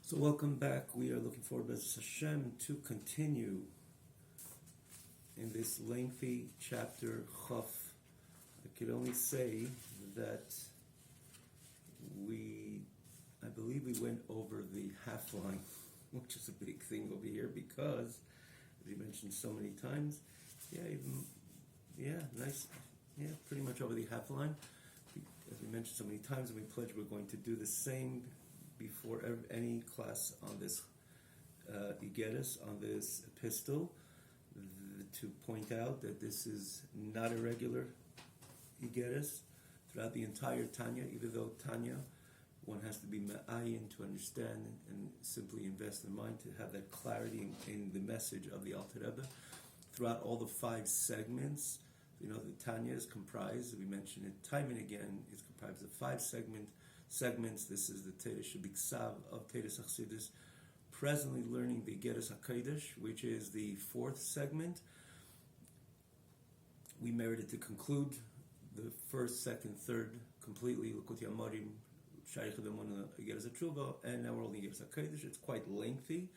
So welcome back. We are looking forward, B'ezras Hashem, to continue in this lengthy chapter, Chaf. I could only say that I believe we went over the half line, which is a big thing over here because, as we mentioned so many times, pretty much over the half line. As we mentioned so many times, and we pledged we're going to do the same before any class on this Igeris, on this epistle, to point out that this is not a regular Igeris. Throughout the entire Tanya, even though Tanya, one has to be ma'ayin to understand and simply invest in mind to have that clarity in the message of the Alter Rebbe. Throughout all the 5 segments, you know, the Tanya is comprised, we mentioned it time and again, is comprised of 5 segments. This is the Teres Shebiksav of Teres Achsidus, presently learning the Geras HaKodesh, which is the 4th segment. We merited to conclude the 1st, 2nd, 3rd completely, L'Kuti Amorim, Shaykh Adamona, Geras HaTshuva, and now we're holding Geras HaKodesh. It's quite lengthy,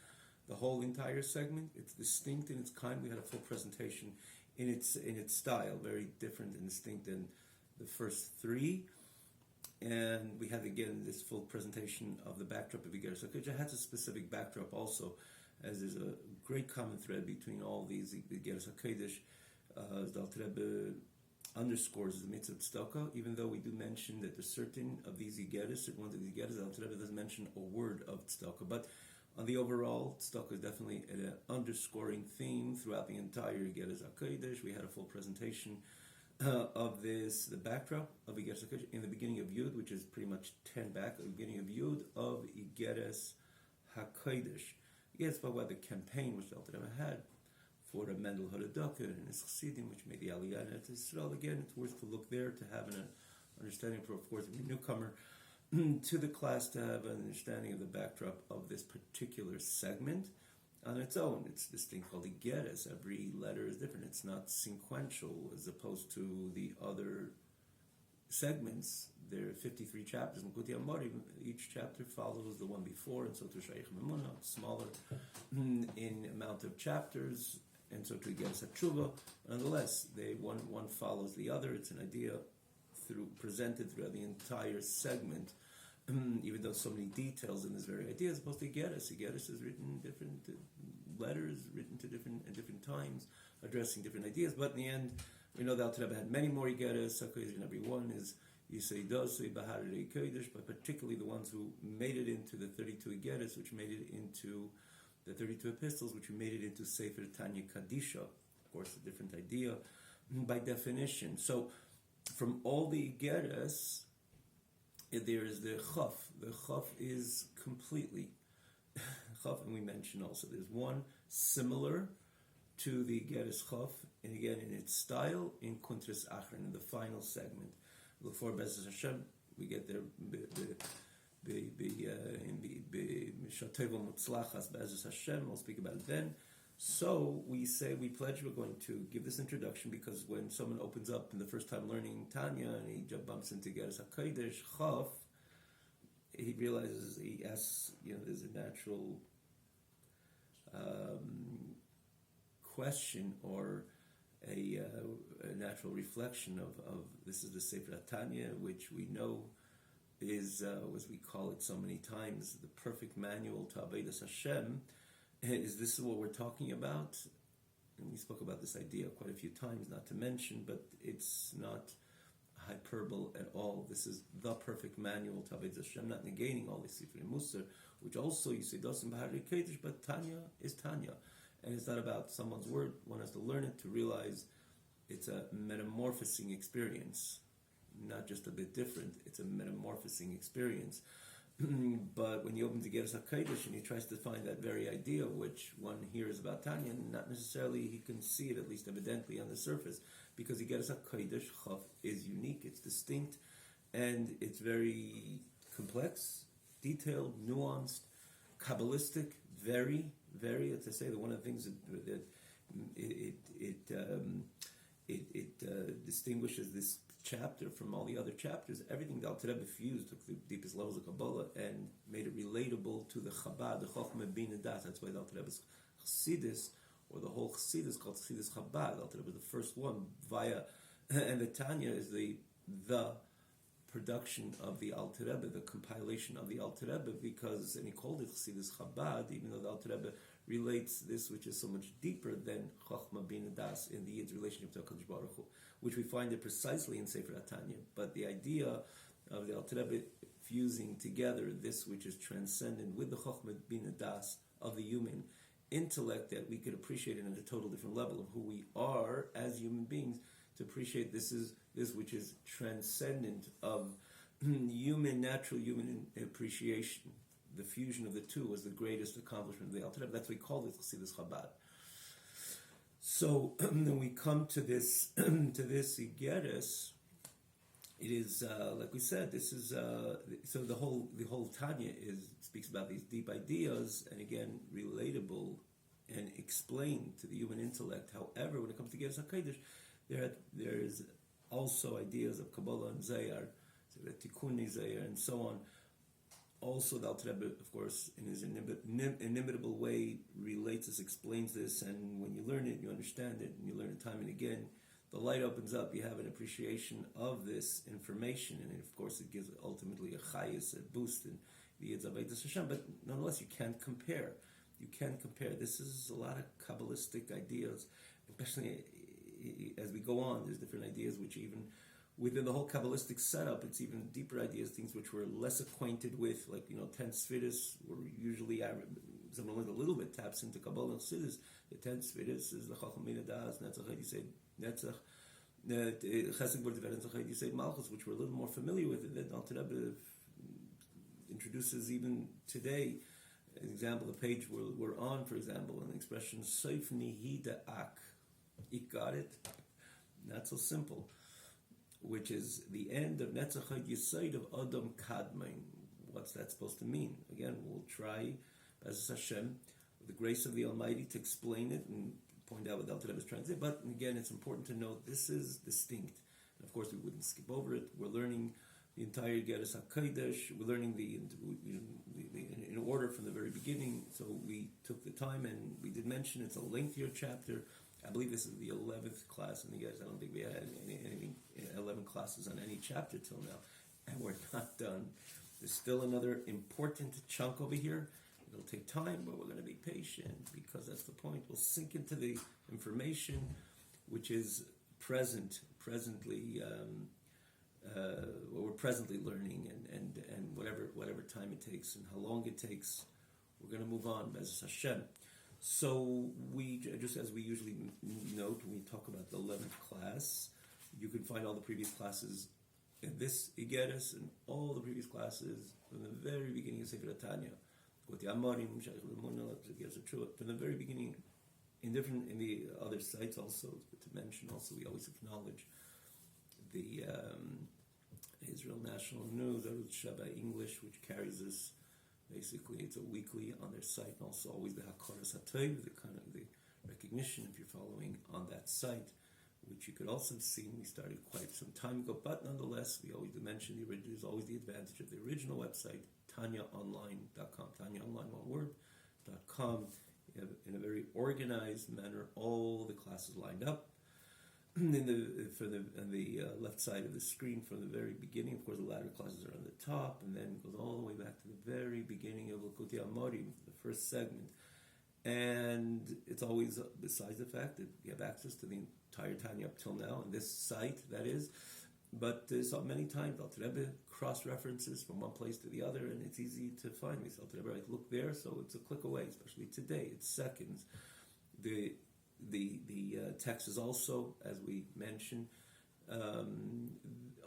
the whole entire segment. It's distinct in its kind. We had a full presentation in its style, very different and distinct than the first 3. And we had again this full presentation of the backdrop of Igeris HaKodesh. It has a specific backdrop also, as there's a great common thread between all these Igeris HaKodesh. The Alter Rebbe underscores the mitzvot tzedakah, even though we do mention that there's certain of these Igeris, certain ones of these Igeris, the Alter Rebbe doesn't mention a word of tzedakah. But on the overall, tzedakah is definitely an underscoring theme throughout the entire Igeris HaKodesh. We had a full presentation of this, the backdrop of Igeris HaKodesh in the beginning of Yud, which is pretty much 10 back, the beginning of Yud of Igeris HaKodesh. Again, spoke about the campaign which the Alter Rebbe had for the Mendel Haradaka and his Chassidim, which made the Aliyah and Israel. Again, it's worth to look there to have an understanding for, of course, a newcomer to the class to have an understanding of the backdrop of this particular segment. On its own, it's this thing called Igeris. Every letter is different. It's not sequential as opposed to the other segments. There are 53 chapters. Each chapter follows the one before, and so to Shaykh Memuna, smaller in amount of chapters, and so to Igeris HaTshuva. Nonetheless, one follows the other. It's an idea presented throughout the entire segment. Even though so many details in this very idea, as opposed to Igeris. Igeris is written different letters, written to different times, addressing different ideas. But in the end, we know that Alter Rebbe had many more Igeris. And every one is Yisei Dosei Bahar Kodesh, but particularly the ones who made it into the 32 Igeris, which made it into the 32 epistles, which made it into Sefer Tanya Kadisha. Of course, a different idea by definition. So, from all the Igeris, there is the Chaf. The Chaf is completely Chaf, and we mentioned also there's one similar to the Geras Chaf, and again in its style in Kuntras Achron, in the final segment. Look for B'ezras Hashem. We get there B'ezras Hashem. We'll speak about it then. So we pledge we're going to give this introduction because when someone opens up in the first time learning Tanya and he bumps into Geras HaKodesh, Chaf, he realizes, he asks, there's a natural question or a natural reflection of this is the Sefer Tanya, which we know is, as we call it so many times, the perfect manual to Avodas Hashem. Is this what we're talking about? And we spoke about this idea quite a few times, not to mention, but it's not hyperbole at all. This is the perfect manual to Avodas Hashem, not negating all the Sifrei Musar, which also you say doesn't Bahar Kodesh, but Tanya is Tanya. And it's not about someone's word. One has to learn it to realize it's a metamorphosing experience, not just a bit different. It's a metamorphosing experience. But when you open to Geras HaKodesh and he tries to find that very idea which one hears about Tanya, not necessarily he can see it, at least evidently on the surface, because Geras HaKodesh Chaf is unique, it's distinct, and it's very complex, detailed, nuanced, Kabbalistic, very, very, as I say, one of the things that it distinguishes this chapter from all the other chapters, everything the Alter Rebbe fused, took the deepest levels of Kabbalah and made it relatable to the Chabad, the Chochmah Bina Das. That's why the Alter Rebbe's Chassidus, or the whole Chassidus, called Chassidus Chabad. The Alter Rebbe is the first one via, and the Tanya is the production of the Alter Rebbe, the compilation of the Alter Rebbe, because, and he called it Chassidus Chabad, even though the Alter Rebbe relates this, which is so much deeper than Chochmah Bina Das in the Yid's relationship to HaKadosh Baruch Hu, which we find it precisely in Sefer Tanya. But the idea of the Alter Rebbe fusing together this which is transcendent with the Chochmah Bina Das of the human intellect, that we could appreciate it at a total different level of who we are as human beings, to appreciate this which is transcendent of natural human appreciation. The fusion of the two was the greatest accomplishment of the Alter Rebbe. That's what we call it Chassidus Chabad. So when we come to this Igeres, it is like we said. This is so the whole Tanya speaks about these deep ideas, and again relatable and explained to the human intellect. However, when it comes to Igeres HaKodesh, there is also ideas of Kabbalah and Zayar, so the Tikkuni Zayar, and so on. Also, the Alter Rebbe, of course, in his inimitable way, relates this, explains this, and when you learn it, you understand it, and you learn it time and again, the light opens up, you have an appreciation of this information, and of course it gives ultimately a chayis, a boost in the Yid's Abaydas Hashem, but nonetheless you can't compare. You can't compare. This is a lot of Kabbalistic ideas, especially as we go on, there's different ideas which even within the whole Kabbalistic setup, it's even deeper ideas, things which we're less acquainted with, like, 10 Sfiris, were usually, someone a little bit taps into Kabbalah and Chassidus. The 10 Sfiris is the Chacham Bina Das, Netzach, you say Netzach, Chesed B'Or Netzach, you say Malchut, which we're a little more familiar with, and then Alter Rebbe introduces even today, an example, the page we're on, for example, an expression, Seif Nihi Da'ak, ik got it, not so simple, which is the end of Netzach Yesod of Adam Kadmain. What's that supposed to mean? Again, we'll try, as Hashem, with the grace of the Almighty, to explain it and point out what the Alter Rebbe is trying to say. But again, it's important to note this is distinct. And of course, we wouldn't skip over it. We're learning the entire Igeres HaKodesh. We're learning in order from the very beginning. So we took the time, and we did mention it's a lengthier chapter. I believe this is the 11th class in the Igeres. I don't think we had any 11 classes on any chapter till now, and we're not done. There's still another important chunk over here. It'll take time, but we're going to be patient, because that's the point. We'll sink into the information which is presently what we're presently learning, and whatever time it takes and how long it takes, we're going to move on, Be'ez Hashem. So we, just as we usually note when we talk about the 11th class, you can find all the previous classes in this Igeres and all the previous classes from the very beginning of Sefer Tanya, from the very beginning, in the other sites also. It's good to mention also, we always acknowledge the Israel National News, Arutz Sheba English, which carries this. Basically, it's a weekly on their site, and also always the Hakoras HaTov, the kind of the recognition, if you're following on that site, which you could also see. We started quite some time ago, but nonetheless, we always mention there's always the advantage of the original website, TanyaOnline.com, TanyaOnline, one word, .com. You have, in a very organized manner, all the classes lined up. On the left side of the screen from the very beginning, of course, the latter classes are on the top, and then it goes all the way back to the very beginning of Likutei Amorim, the first segment. And it's always, besides the fact that you have access to the entire Tanya up till now, on this site, that is, but so many times Alter Rebbe cross-references from one place to the other, and it's easy to find these. Alter Rebbe, right, look there, so it's a click away, especially today, it's seconds. The text is also, as we mentioned, on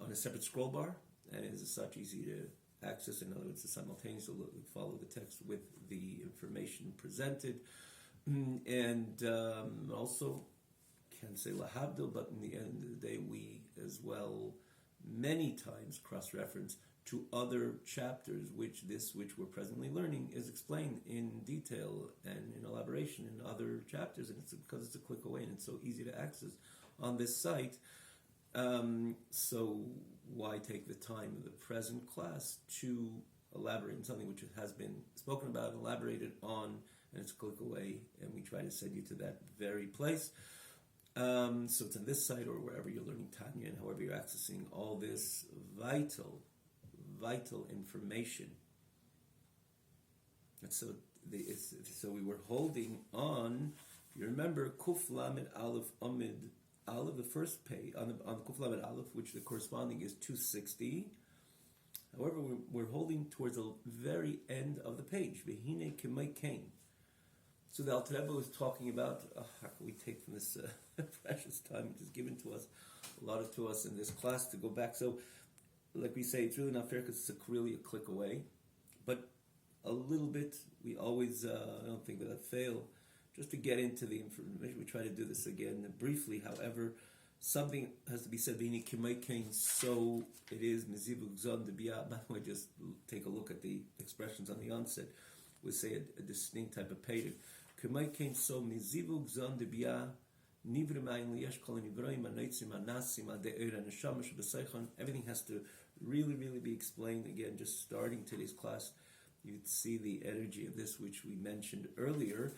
a separate scroll bar, and is as such easy to access. In other words, to simultaneously follow the text with the information presented, and also can say lahabdil, but in the end of the day, we as well many times cross-reference to other chapters, which we're presently learning is explained in detail and in elaboration in other chapters, and it's because it's a click away and it's so easy to access on this site. So why take the time of the present class to elaborate on something which has been spoken about, elaborated on, and it's a click away, and we try to send you to that very place. So it's on this site or wherever you're learning Tanya and however you're accessing all this vital information. And so we were holding on, if you remember, Kuf Lamed Aleph Amid Aleph, the first page, on Kuf Lamed Aleph, which the corresponding is 260. However, we're holding towards the very end of the page. Vehine Kemei Kain. So the Alter Rebbe was talking about, how can we take from this precious time which is given to us, allotted to us in this class to go back. So, like we say, it's really not fair because it's really a click away. But a little bit, we always, I don't think without fail, just to get into the information. We try to do this again briefly. However, something has to be said, so it is, by the way, just take a look at the expressions on the onset. We say a distinct type of pedic. So mizivug zon de bia everything has to really be explained again. Just starting today's class, you'd see the energy of this, which we mentioned earlier.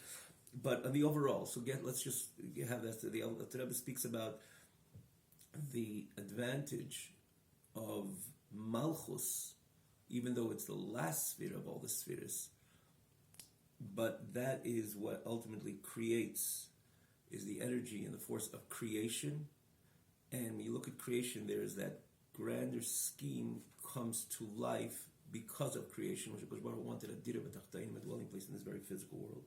But on the overall, so let's just have that. The Rebbe speaks about the advantage of Malchus, even though it's the last sphere of all the spheres. But that is what ultimately creates, is the energy and the force of creation. And when you look at creation, there is that grander scheme comes to life because of creation, which Baruch Hu wanted a dwelling place in this very physical world.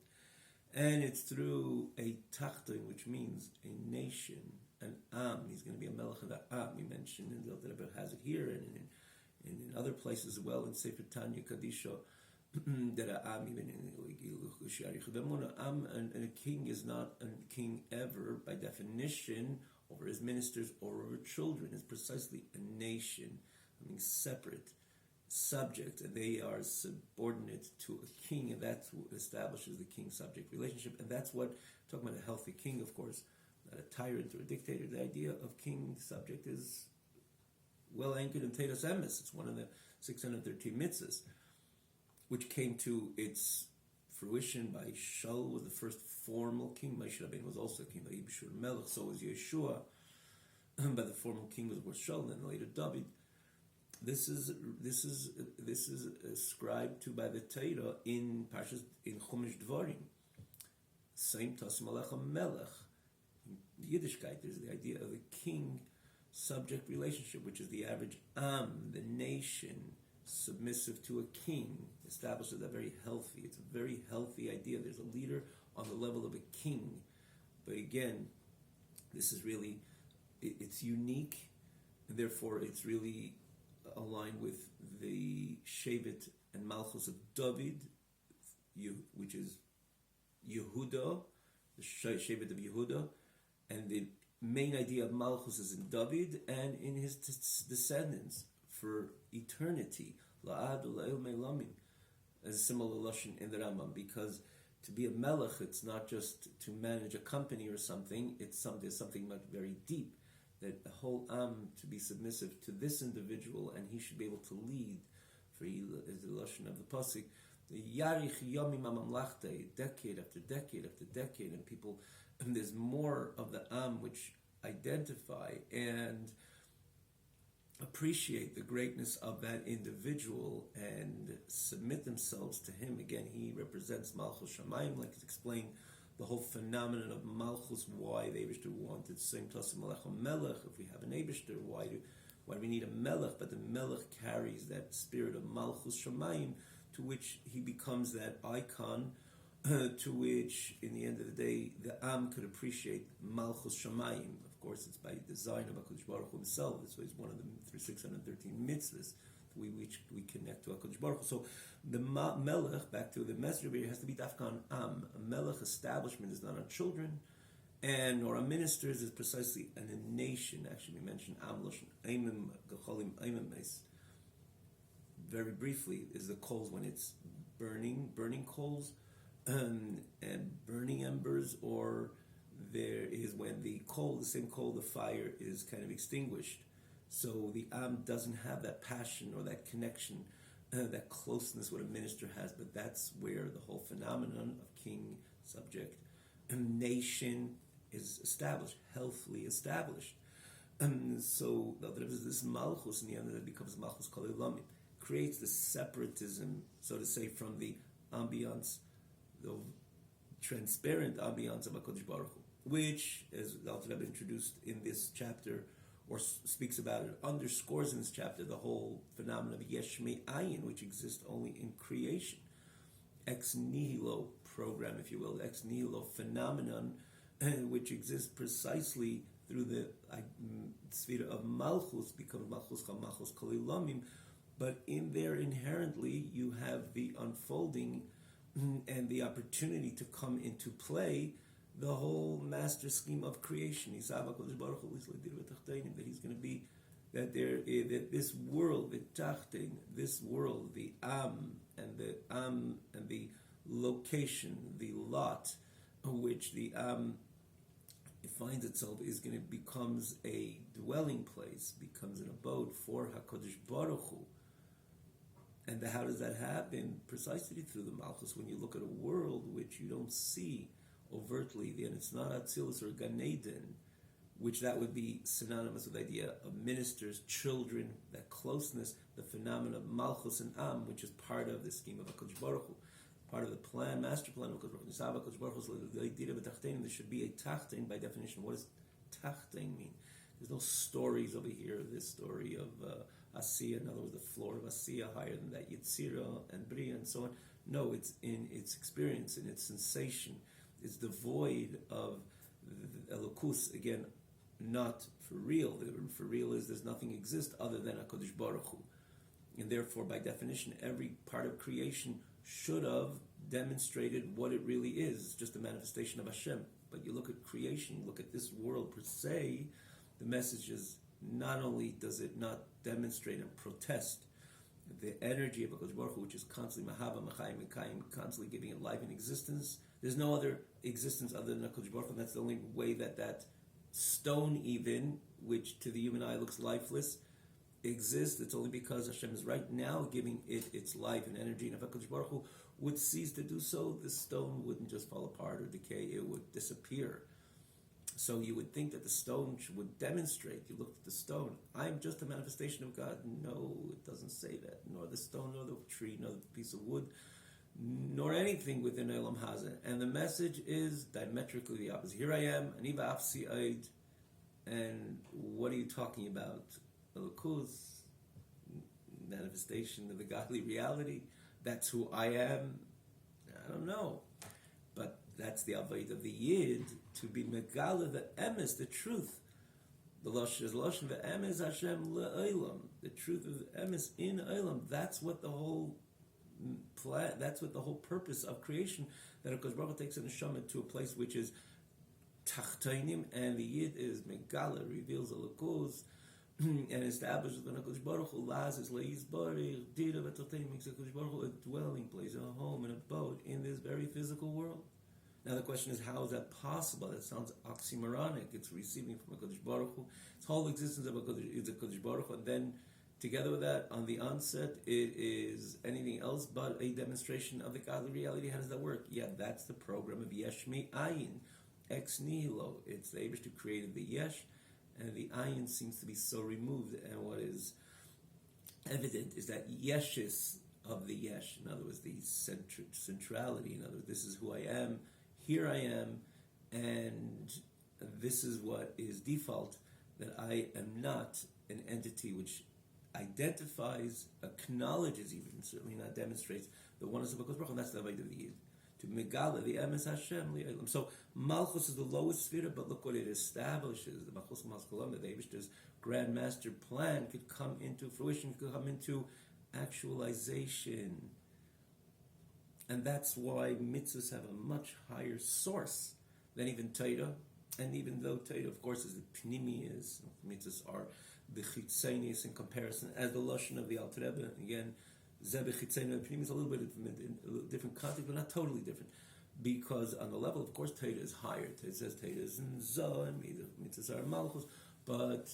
And it's through a tachtoin, which means a nation, an am. He's going to be a melech of the am. We mentioned, and the Rebbe has it here, and in other places as well, in Sefer Tanya Kadisha, that a am, even in am, and a king is not a king ever, by definition, over his ministers or over children. It's precisely a nation, separate, subject, and they are subordinate to a king, and that's what establishes the king-subject relationship. And that's what, talking about a healthy king, of course, not a tyrant or a dictator. The idea of king-subject is well anchored in Tedas Emes. It's one of the 613 mitzvahs, which came to its fruition by Shaul, was the first formal king. Moshe Rabbeinu was also a king by Yibshur Melech. So was Yeshua, but the formal king was of course Shaul, and then later David. This is ascribed to by the Torah in Parshas in Chumash Dvarim. Same Tasim Alecha Melech. In Yiddishkeit, there's the idea of a king-subject relationship, which is the average am, the nation, submissive to a king, establishes that very healthy. It's a very healthy idea. There's a leader on the level of a king, but again, this is really it's unique, and therefore it's really aligned with the Shevet and Malchus of David, which is Yehuda, the Shevet of Yehuda, and the main idea of Malchus is in David and in his descendants for eternity. La'ad u'la'il me'lamim, as a similar lashon in the Rambam, because to be a melech, it's not just to manage a company or something. There's something much very deep, that the whole am to be submissive to this individual, and he should be able to lead. For he is the lashon of the pasuk, the yarich yomim amamlachte, decade after decade after decade, and people, and there's more of the am which identify and appreciate the greatness of that individual and submit themselves to him. Again, he represents Malchus Shamayim, like it's explained, the whole phenomenon of Malchus, why the Eibishter wanted same Tasim Alecha Melech. If we have an Eibishter, why do we need a Melech? But the Melech carries that spirit of Malchus Shamayim, to which he becomes that icon, to which, in the end of the day, the Am could appreciate Malchus Shamayim. Of course, it's by design of HaKadosh Baruch Hu himself. This is one of the 613 mitzvahs which we connect to HaKadosh Baruch Hu. So the Melech, back to the messenger here, has to be dafka on Am. A Melech establishment is not on children, and or on ministers is precisely on a nation. Actually, we mentioned Am Lashon Eimim Gecholim Eimim Meis. Very briefly, is the coals when it's burning coals, and burning embers, or there is when the same coal, the fire is kind of extinguished. So the Am doesn't have that passion or that connection, that closeness what a minister has, but that's where the whole phenomenon of king, subject, nation is established, healthily established. So there is this Malchus in the end that becomes Malchus Kol Olamim, creates the separatism, so to say, from the ambiance, the transparent ambiance of HaKadosh Baruch Hu, which, as the Alter Rebbe introduced in this chapter, or speaks about it, underscores in this chapter the whole phenomenon of Yesh Me'ayin, which exists only in creation. Ex nihilo program, if you will, ex nihilo phenomenon, which exists precisely through the sphere of Malchus, becomes Malchus Chal Malchus Kol Olamim, but in there inherently you have the unfolding and the opportunity to come into play the whole master scheme of creation. That he's going to be, that this world, the tachtin, this world, the am and the location, the lot, which the am finds itself is going to becomes a dwelling place, becomes an abode for HaKadosh Baruch Hu. And how does that happen? Precisely through the Malchus. When you look at a world which you don't see overtly, then it's not Atzilus or Gan Eden, which that would be synonymous with the idea of ministers, children, that closeness, the phenomenon of Malchus and Am, which is part of the scheme of HaKadosh Baruch Hu, part of the plan, master plan of HaKadosh Baruch Hu. There should be a tachtin by definition. What does tachtin mean? There's no stories over here. This story of Asiya, in other words, the floor of Asiya higher than that, Yitzira and Bria and so on. No, it's in its experience, in its sensation. It's devoid of elokus, again, not for real. For real is there's nothing exists other than HaKadosh Baruch Hu. And therefore, by definition, every part of creation should have demonstrated what it really is. It's just a manifestation of Hashem. But you look at creation, you look at this world per se, the message is not only does it not demonstrate and protest the energy of HaKadosh Baruch Hu, which is constantly Mahava, Machayim, Mekayim, constantly giving it life and existence. There's no other existence other than HaKadosh Baruch Hu, and that's the only way that stone even, which to the human eye looks lifeless, exists. It's only because Hashem is right now giving it its life and energy, and if HaKadosh Baruch Hu would cease to do so, the stone wouldn't just fall apart or decay, it would disappear. So you would think that the stone would demonstrate, you look at the stone, I'm just a manifestation of God. No, it doesn't say that. Nor the stone, nor the tree, nor the piece of wood, nor anything within Elam Hazeh. And the message is diametrically the opposite. Here I am, Aniva Afsi Eid, and what are you talking about? Elokus, manifestation of the godly reality. That's who I am. I don't know. But that's the avoid of the Yid, to be megala, the emes, the truth. The Lashon is Lashon, the emes Hashem le'olam. The truth of the emes in olam. That's what the whole plan, that's what the whole purpose of creation, that HaKadosh Baruch Hu takes a neshama to a place which is tachtainim, and the Yid is megala, reveals Elokus, and establishes the HaKadosh Baruch Hu, lazis, leis barich, dira v'tachtainim, makes HaKadosh Baruch Hu a dwelling place, a home, an abode in this very physical world. Now the question is, how is that possible? That sounds oxymoronic. It's receiving from HaKadosh Baruch Hu. Its whole existence of HaKadosh Baruch Hu, and then together with that, on the onset, it is anything else but a demonstration of the godly reality. How does that work? Yeah, that's the program of Yesh Me'ayin, ex nihilo. It's the Eibush who created the Yesh, and the Ayin seems to be so removed. And what is evident is that Yeshis of the Yesh, in other words, the centrality, in other words, this is who I am, here I am, and this is what is default, that I am not an entity which identifies, acknowledges even, certainly not demonstrates, the oneness of HaKadosh Baruch Hu, and that's the Avodah of the Yid. To Megala, the Emes Hashem, Li'elam. So Malchus is the lowest sphere, but look what it establishes. The Malchus Malchus the Eibishter's grand master plan could come into fruition, could come into actualization. And that's why mitzvahs have a much higher source than even Torah. And even though Torah, of course, is the pnimius, mitzvahs are the chitzenius in comparison, as the lashon of the Alter Rebbe, again, zeh b'chitzenius and pnimius, a little bit in a different context, but not totally different. because on the level, of course, Teda is higher. It says Teda is in Zon, mitzvahs are Malchus, but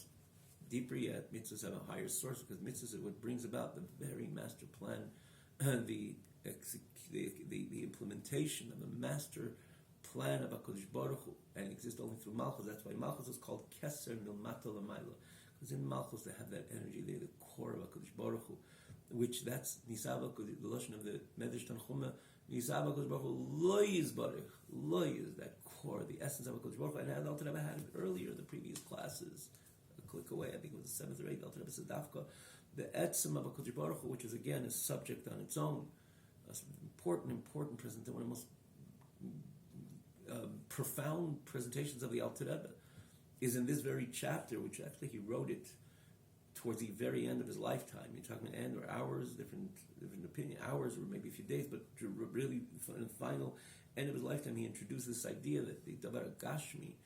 deeper yet, mitzvahs have a higher source, because mitzvahs is what brings about the very master plan, the implementation of a master plan of HaKadosh Baruch Hu, and exists only through Malchus. That's why Malchus is called Keser Milmata L'mayla, because in Malchus they have that energy, they're the core of HaKadosh Baruch Hu, which that's Nisava, the Lashon of the Medrash Tanchuma, Nisava HaKadosh Baruch Hu, Lo Yizbarich, Lo is that core, the essence of HaKadosh Baruch Hu, and Al Rebbe had it earlier in the previous classes, a click away, I think it was the 7th or 8th, Al Rebbe said Dafka, the etzem of HaKadosh Baruch Hu, which is again a subject on its own, important presentation, one of the most profound presentations of the Alter Rebbe, is in this very chapter, which actually he wrote it towards the very end of his lifetime. You're talking an end or hours, different opinion, hours or maybe a few days, but really in the final end of his lifetime, he introduced this idea that the Davar Gashmi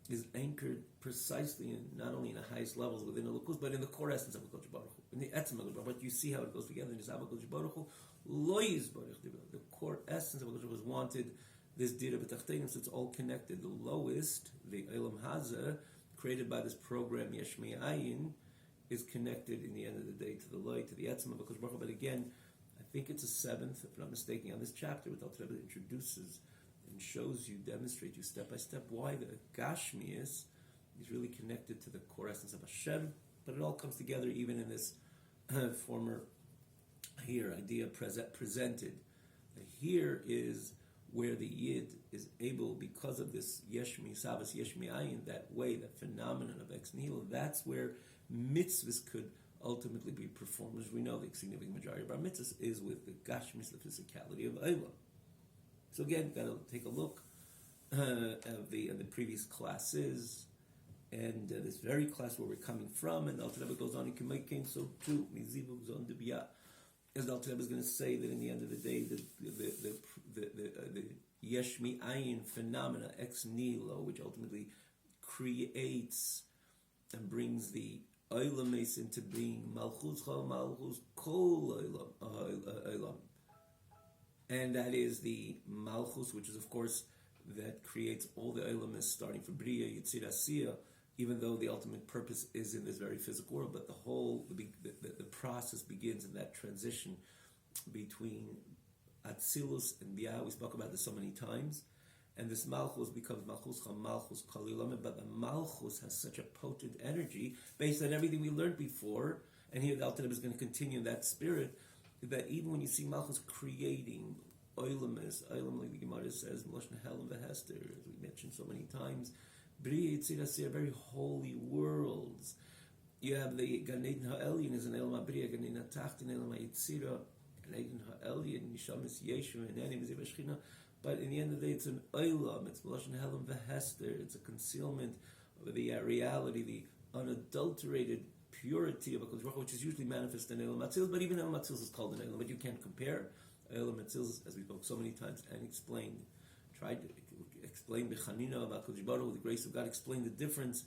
is anchored precisely in not only in the highest levels within the Lukus, but in the core essence of HaKadosh Baruch Hu, in the Etzem of HaKadosh Baruch Hu. But you see how it goes together in this HaKadosh Baruch Hu, Lo Yizbarich, the core essence of HaKadosh Baruch Hu was wanted. This dira b'tachtenim, so it's all connected. The lowest, the Elam Hazeh, created by this program Yesh Me'ayin, is connected in the end of the day to the light, to the Etzem of HaKadosh Baruch Hu. But again, I think it's a 7th, if I'm not mistaken, on this chapter, with Alter Rebbe introduces and shows you, demonstrates you step by step why the Gashmius is really connected to the core essence of Hashem. But it all comes together even in this former here idea presented. Here is where the Yid is able, because of this Yeshmi Savas, Yeshmi Ayin, that way, that phenomenon of ex nihilo, that's where mitzvahs could ultimately be performed. As we know, the significant majority of our mitzvahs is with the Gashmis, the physicality of Eilam. So again, got to take a look of the previous classes, and this very class where we're coming from, and the Alter Rebbe goes on, he can make came so too, Mizivu Zon Debiyah. As the Alter Rebbe is going to say that in the end of the day, the Yesh Mi'ayin phenomena, ex nihilo, which ultimately creates and brings the Eilames into being, Malchus Chal Malchus Kol Eilam. And that is the Malchus, which is of course, that creates all the Eilames, starting from Bria, Yitzir, Asiyah, even though the ultimate purpose is in this very physical world, but the process begins in that transition between Atzilus and Biyah. We spoke about this so many times, and this Malchus becomes Malchus Chal Malchus Kol Olam, but the Malchus has such a potent energy based on everything we learned before, and here the Alter Rebbe is going to continue in that spirit, that even when you see Malchus creating Olam, like the Gemara says, Miloshen Hel and Hester, as we mentioned so many times, Bria Yitzir Asiyah, very holy worlds. You have the Gan Eden Ha'elyon is an Elam HaBriya, Gan Eden HaTachtin, Elam HaYitzira, Gan Eden Ha'elyon, Nishamis Yeshu, and Enim Ziv HaShechina. But in the end of the day, it's an Olam, it's Miloshen Hel and Hester, it's a concealment of the reality, the unadulterated purity of HaKadosh Baruch Hu, which is usually manifest in Elam HaTzilus, but even Elam HaTzilus is called an Elam, but you can't compare Elam HaTzilus, as we spoke so many times and explained, tried to explain the Chanina of HaKadosh Baruch Hu, the grace of God, explain the difference,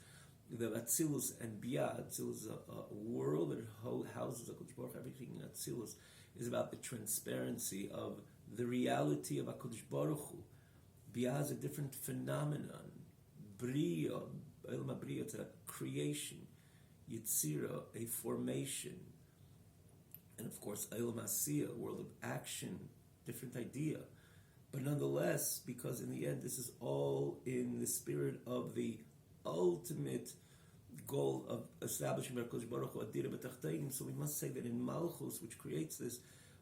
the Atzilus and Biyah. Atzilus is a world that houses HaKadosh Baruch Hu. Everything in Atzilus is about the transparency of the reality of HaKadosh Baruch Hu. Biyah is a different phenomenon. Bria, Elam HaBriya, it's a creation. Yitzira, a formation. And of course, Elam HaSiyah, a world of action, different idea. But nonetheless, because in the end, this is all in the spirit of the ultimate goal of establishing HaKadosh Baruch Hu Adira B'Tachteinim. So we must say that in Malchus, which creates this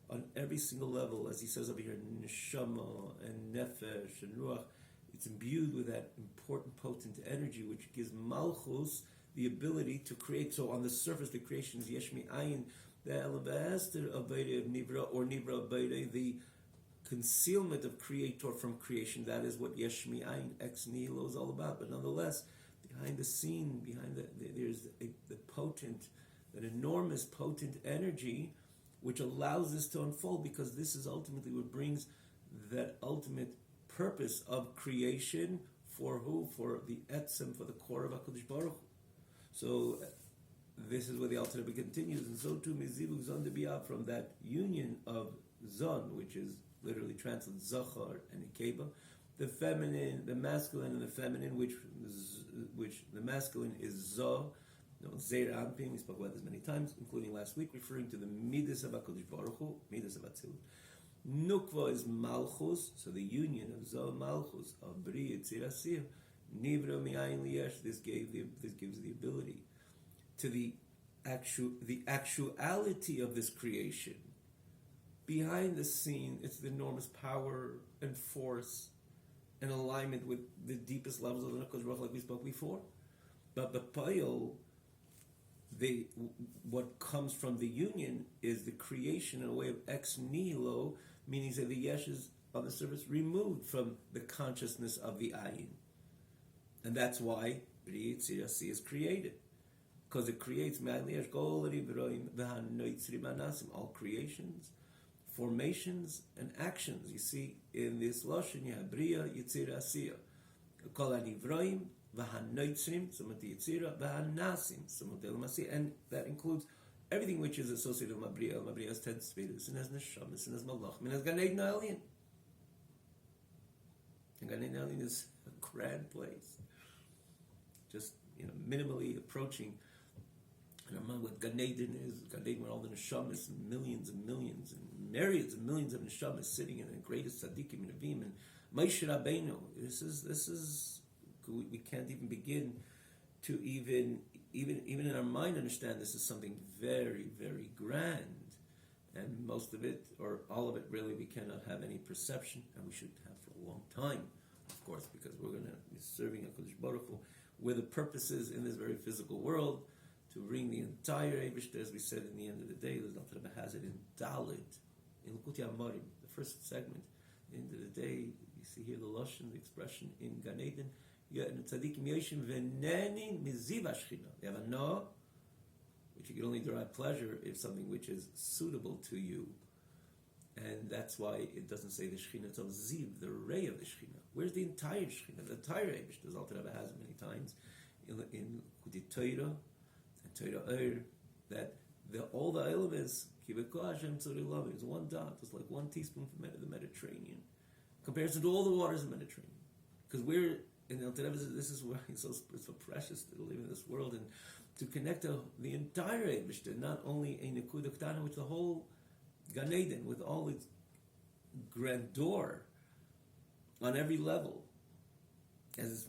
on every single level, as he says over here, Neshama and Nefesh and Ruach, it's imbued with that important, potent energy, which gives Malchus the ability to create. So on the surface, the creation is Yesh Mi'ayin, the Elabester of Beire of Nivra, or Nivra of Beire, the concealment of creator from creation. That is what Yesh Mi'ayin, ex nihilo, is all about. But nonetheless, behind the scene, there's the potent, that enormous potent energy which allows this to unfold, because this is ultimately what brings that ultimate purpose of creation for who? For the etzem, for the core of HaKadosh Baruch Hu. So this is where the Alter Rebbe continues, and so too Mizivu Zon Debiyah, from that union of Zon, which is literally translates Zachar and Ikeba. The feminine, the masculine and the feminine, which the masculine is Zah, Zeir Anpin, we spoke about this many times, including last week, referring to the Midas of HaKadosh Baruch Hu, Midas of Atzilut. Nukva is Malchus, so the union of Zah Malchus, of Bri Yitzir Asiyah, Nivra Mi'ayin Liyesh, this gives the ability to the actuality of this creation. Behind the scene, it's the enormous power and force and alignment with the deepest levels of the HaKadosh Baruch Hu, like we spoke before. But the Payil, what comes from the union is the creation in a way of ex nihilo, meaning that the yesh is on the surface removed from the consciousness of the ayin. And that's why Bri Yitzir Asiyah is created. Because it creates all creations, formations, and actions. You see, in this Lashon, you have Bria, Yitzir, Asiyah. Kol HaNivroim, V'HaNoitzrim, Samati Yitzira, V'HaNasim, Samati L'Masiyah. And that includes everything which is associated with Mabriya. Mabriya has 10 spheres, and has Neshamas, and has Malachim, and has Gan Eden Elyon. And Gan Eden Elyon is a grand place. Just, minimally approaching. And I remember what Gan Eden is. Gan Eden, where all the neshamas, millions and millions, and myriads and millions of neshamas sitting in the greatest tzaddikim and avim, and Moshe Rabbeinu. This is we can't even begin to even in our mind understand this is something very, very grand. And most of it, or all of it, really, we cannot have any perception, and we should have for a long time, of course, because we're going to be serving HaKadosh Baruch Hu, where the purpose is in this very physical world, to bring the entire Eibishter, as we said in the end of the day, the Alter Rebbe has it in Dalit, in Likutei Amarim, the first segment. At the end of the day, you see here the Lashon, the expression in Gan Eden, Tzadikim Yoshim V'neni Miziv HaShechina. They have a no, which you can only derive pleasure if something which is suitable to you. And that's why it doesn't say the Shechina, it's of Ziv, the ray of the Shechina. Where's the entire Shechina? The entire Eibishter, as Alter Rebbe has it many times, in Likutei Torah, Torah that all the elements, is one dot, it's like one teaspoon from the Mediterranean, comparison to all the waters of the Mediterranean. Because we're in Alter Rebbe, this is why it's so precious to live in this world and to connect the entire Eibishter, not only a Nekuda Ktana, with the whole Gan Eden, with all its grandeur on every level. As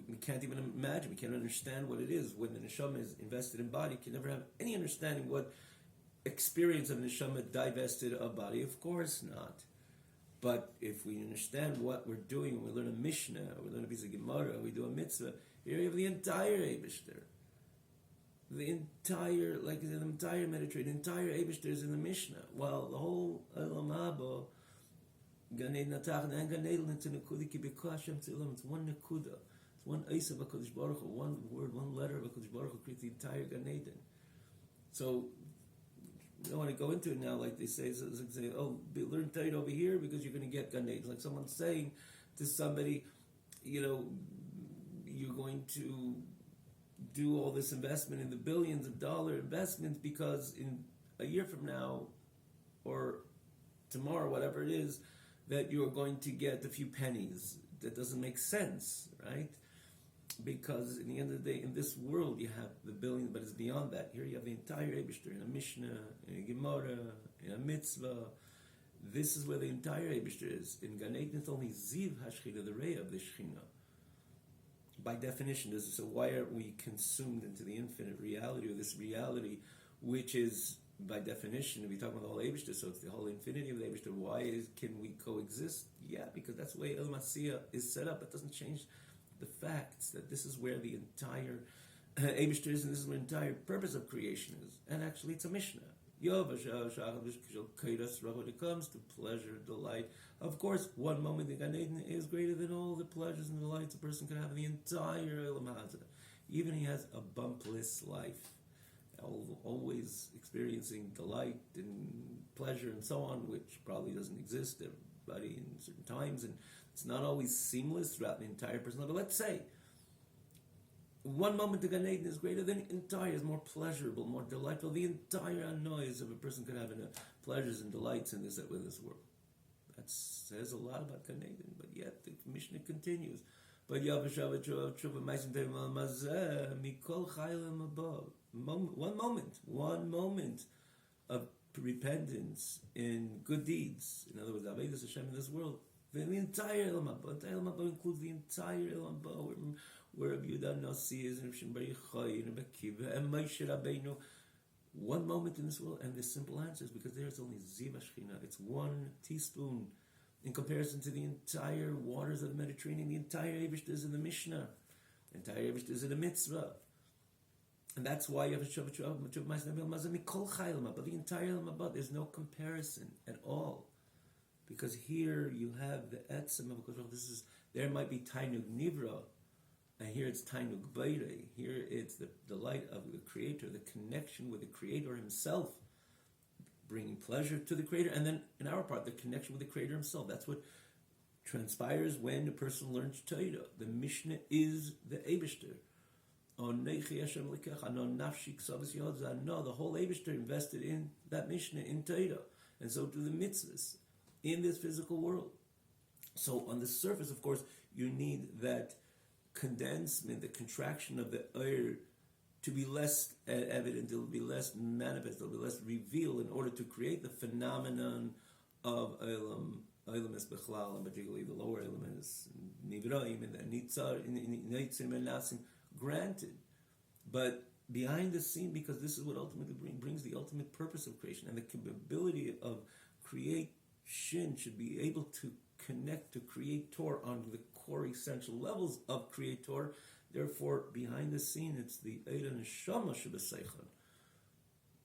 we can't even imagine, we can't understand what it is when the neshama is invested in body. You can never have any understanding what experience of neshama divested of body. Of course not. But if we understand what we're doing when we learn a Mishnah, or we learn a piece of Gemara, or we do a mitzvah, here you have the entire Eibishter. The entire Mediterranean, the entire Eibishter is in the Mishnah. While the whole Olam Haba, Gan Eden Atach and Gan Eden into Nekuda Kibikah Hashem Tzilam. It's one Nekuda. It's one Eisa of HaKadosh Baruch Hu. One word, one letter of HaKadosh Baruch Hu creates the entire Gan Eden. So, I don't want to go into it now like they say. So it's like, learn Torah over here because you're going to get Gan Eden. Like someone saying to somebody, you're going to do all this investment in the billions of dollar investments because in a year from now or tomorrow, whatever it is, that you're going to get a few pennies. That doesn't make sense, right? Because in the end of the day, in this world, you have the billion, but it's beyond that. Here you have the entire Eibishter in a Mishnah, in a Gemara, in a mitzvah. This is where the entire Eibishter is. In Gan Eden, it's only Ziv HaShechina, the ray of the Shechina. By definition, so why are we consumed into the infinite reality, or this reality, which is, by definition, if we talk about the whole Eibishter, so it's the whole infinity of the Eibishter, can we coexist? Yeah, because that's the way El Masiyah is set up. It doesn't change the facts that this is where the entire Eibishter is, and this is where the entire purpose of creation is. And actually, it's a Mishnah. When it comes to pleasure, delight, of course, one moment in Gan Eden is greater than all the pleasures and delights a person can have in the entire Olam Hazeh. Even he has a bumpless life, always experiencing delight and pleasure and so on, which probably doesn't exist everybody in certain times, and it's not always seamless throughout the entire personal life. But let's say one moment of Gan Eden is greater than the entire, is more pleasurable, more delightful. The entire noise of a person could have in pleasures and delights in this world. That says a lot about Gan Eden, but yet the Mishnah continues. But one moment of repentance in good deeds. In other words, Avodas Hashem in this world. The entire Elam Haba. The Elam Haba includes the entire Elam Haba, where Rabbi Yehuda Nasi is, and Rabbi Shimon Bar Yochai, and Rabbi Akiva, and Moshe Rabbeinu. One moment in this world, and the simple answer is because there's only Ziva Shechina. It's 1 teaspoon in comparison to the entire waters of the Mediterranean. The entire Eibush is in the Mishnah. The entire Eibush is in the mitzvah. And that's why you have a Shabbat but the entire Elam, there's no comparison at all. Because here you have the etzem of this there might be Tainug Nivra, and here it's Tainug Beire. Here it's the light of the Creator, the connection with the Creator Himself, bringing pleasure to the Creator, and then in our part, the connection with the Creator Himself. That's what transpires when a person learns Torah. The Mishnah is the Eibishter. The whole Eibishter invested in that Mishnah in Torah, and so do the mitzvahs in this physical world. So on the surface, of course, you need that condensement, the contraction of the Eir to be less evident, it will be less manifest, it will be less revealed in order to create the phenomenon of Elam es Bechlal, and particularly the lower elements, Nivraim and Nitzar, Nitzim and Nasim, granted. But behind the scene, because this is what ultimately brings the ultimate purpose of creation, and the capability of creation should be able to connect to Creator on the core essential levels of Creator. Therefore, behind the scene, it's the Eira Neshama Shebeseichon.